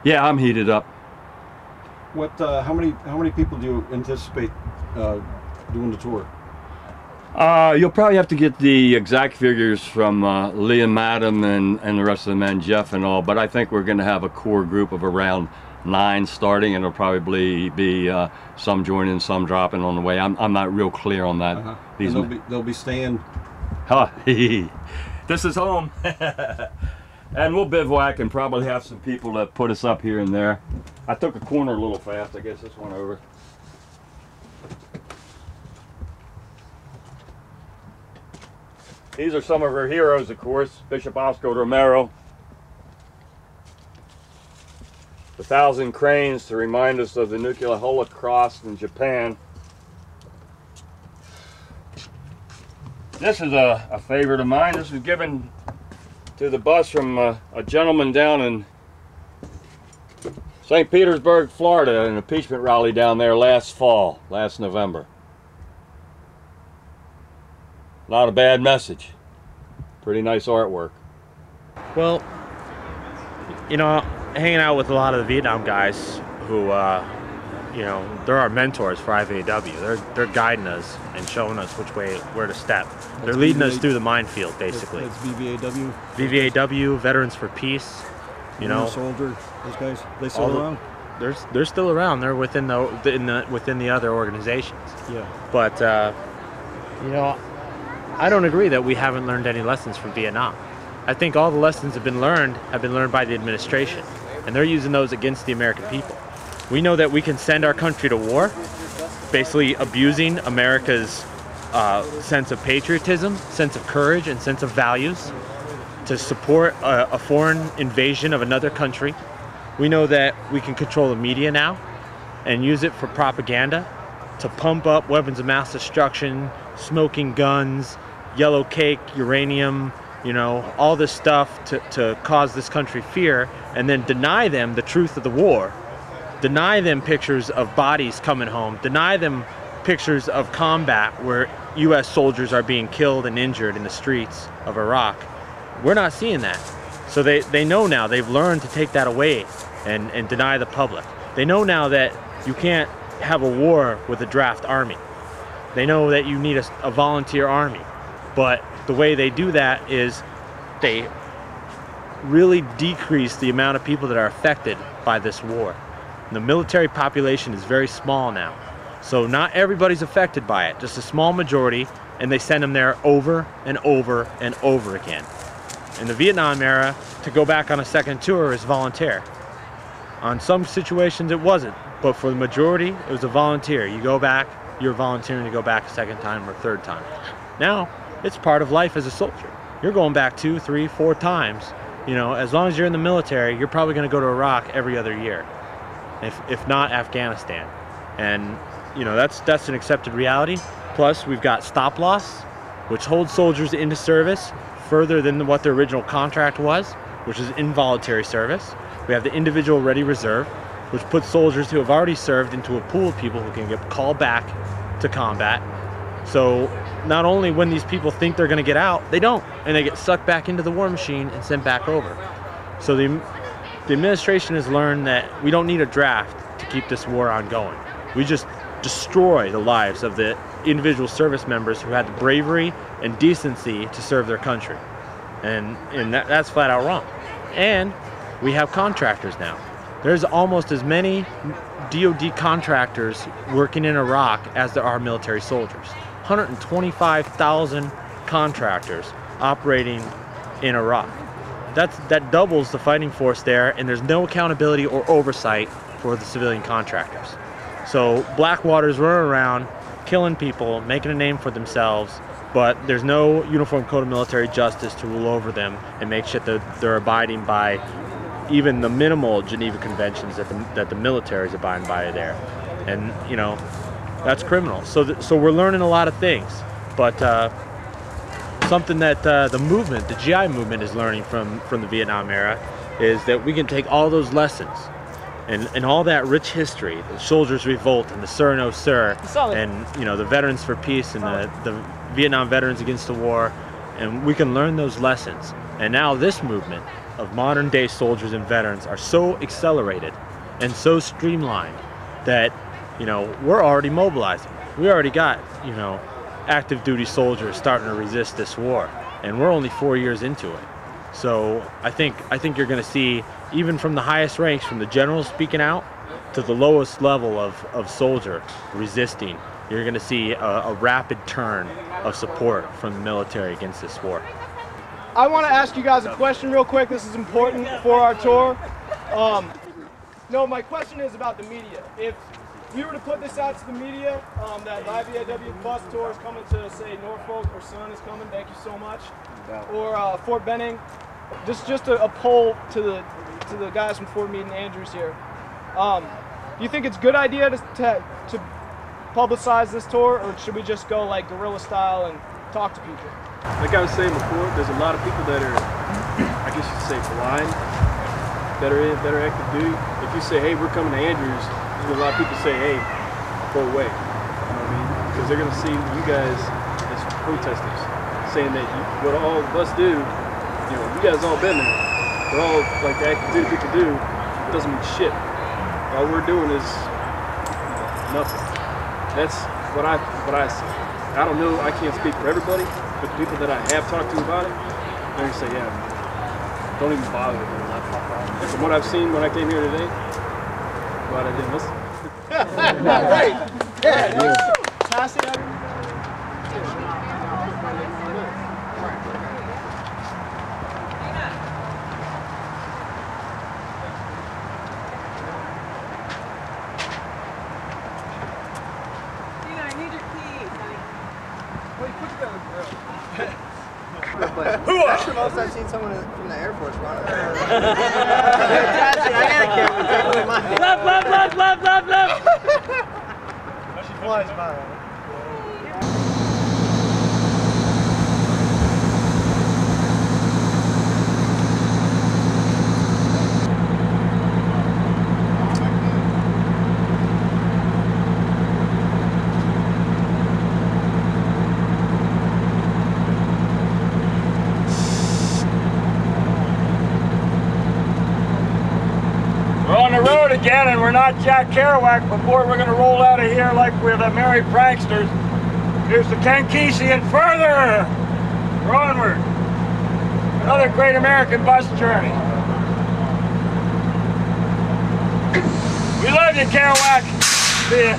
Yeah, I'm heated up. What? How many people do you anticipate doing the tour? You'll probably have to get the exact figures from Liam, Madam, and the rest of the men, Jeff and all, but I think we're going to have a core group of around 9 starting, and it'll probably be some joining, some dropping on the way. I'm not real clear on that. They'll be staying. Huh. This is home. And we'll bivouac and probably have some people that put us up here and there. I took a corner a little fast. I guess this one over. These are some of our heroes, of course. Bishop Oscar Romero. The 1,000 cranes to remind us of the nuclear holocaust in Japan. This is a favorite of mine. This was given to the bus from a gentleman down in St. Petersburg, Florida, an impeachment rally down there last November. Not a bad message. Pretty nice artwork. Well, you know, hanging out with a lot of the Vietnam guys who, you know, they're our mentors for IVAW. They're guiding us and showing us where to step. They're leading us through the minefield, basically. That's VVAW. VVAW, Veterans for Peace. You know, Soldier. Those guys, they still around? They're still around. They're within the other organizations. Yeah. But you know, I don't agree that we haven't learned any lessons from Vietnam. I think all the lessons have been learned by the administration, and they're using those against the American people. We know that we can send our country to war, basically abusing America's sense of patriotism, sense of courage, and sense of values to support a foreign invasion of another country. We know that we can control the media now and use it for propaganda to pump up weapons of mass destruction, smoking guns, yellow cake, uranium, you know, all this stuff to cause this country fear, and then deny them the truth of the war, deny them pictures of bodies coming home, deny them pictures of combat where U.S. soldiers are being killed and injured in the streets of Iraq. We're not seeing that. So they know now, they've learned to take that away and deny the public. They know now that you can't have a war with a draft army. They know that you need a volunteer army. But the way they do that is they really decrease the amount of people that are affected by this war. The military population is very small now. So not everybody's affected by it, just a small majority, and they send them there over and over and over again. In the Vietnam era, to go back on a second tour is volunteer. On some situations it wasn't, but for the majority it was a volunteer. You go back, you're volunteering to go back a second time or third time. Now, it's part of life as a soldier. You're going back 2, 3, 4 times. You know, as long as you're in the military, you're probably going to go to Iraq every other year, if not Afghanistan. And you know, that's an accepted reality. Plus, we've got stop loss, which holds soldiers into service further than what their original contract was, which is involuntary service. We have the individual ready reserve, which puts soldiers who have already served into a pool of people who can get called back to combat. So not only when these people think they're going to get out, they don't, and they get sucked back into the war machine and sent back over. So the administration has learned that we don't need a draft to keep this war ongoing. We just destroy the lives of the individual service members who had the bravery and decency to serve their country. And that's flat out wrong. And we have contractors now. There's almost as many DoD contractors working in Iraq as there are military soldiers. 125,000 contractors operating in Iraq. That doubles the fighting force there, and there's no accountability or oversight for the civilian contractors. So Blackwater's running around, killing people, making a name for themselves, but there's no uniform code of military justice to rule over them and make sure that they're abiding by even the minimal Geneva Conventions that the military is abiding by there. And, you know, that's criminal. So we're learning a lot of things, but something that the movement, the GI movement, is learning from the Vietnam era is that we can take all those lessons and all that rich history, the Soldiers' Revolt and the Sir No Sir, and you know, the Veterans for Peace and the Vietnam Veterans Against the War, and we can learn those lessons. And now this movement of modern day soldiers and veterans are so accelerated and so streamlined that, you know, we're already mobilizing. We already got, you know, active duty soldiers starting to resist this war, and we're only 4 years into it. So I think you're going to see, even from the highest ranks, from the generals speaking out to the lowest level of soldier resisting, you're going to see a rapid turn of support from the military against this war. I want to ask you guys a question real quick. This is important for our tour. No, my question is about the media. If we were to put this out to the media, that IVAW bus tour is coming to, say, Norfolk, or Sun is coming, thank you so much, or Fort Benning, just a poll to the guys from Fort Meade and Andrews here. Do you think it's a good idea to publicize this tour, or should we just go like guerrilla style and talk to people? Like I was saying before, there's a lot of people that are, I guess you'd say, blind, that are active duty. If you say, hey, we're coming to Andrews, there's a lot of people say, hey, go away. You know what I mean? Because they're going to see you guys as protesters, saying that what all of us do, you know, you guys all been there. We're all like the active duty people do. It doesn't mean shit. All we're doing is nothing. That's what I see. I don't know, I can't speak for everybody, but the people that I have talked to about it, they're going to say, yeah, don't even bother with it. And from what I've seen when I came here today, glad I didn't listen. Right. Yeah. Pass it out. That's the most I've seen someone from the Air Force run. Left. She flies by. Again, and we're not Jack Kerouac, but boy, we're going to roll out of here like we're the merry pranksters. Here's the Kankakee and further! We're onward. Another great American bus journey. We love you, Kerouac. See ya.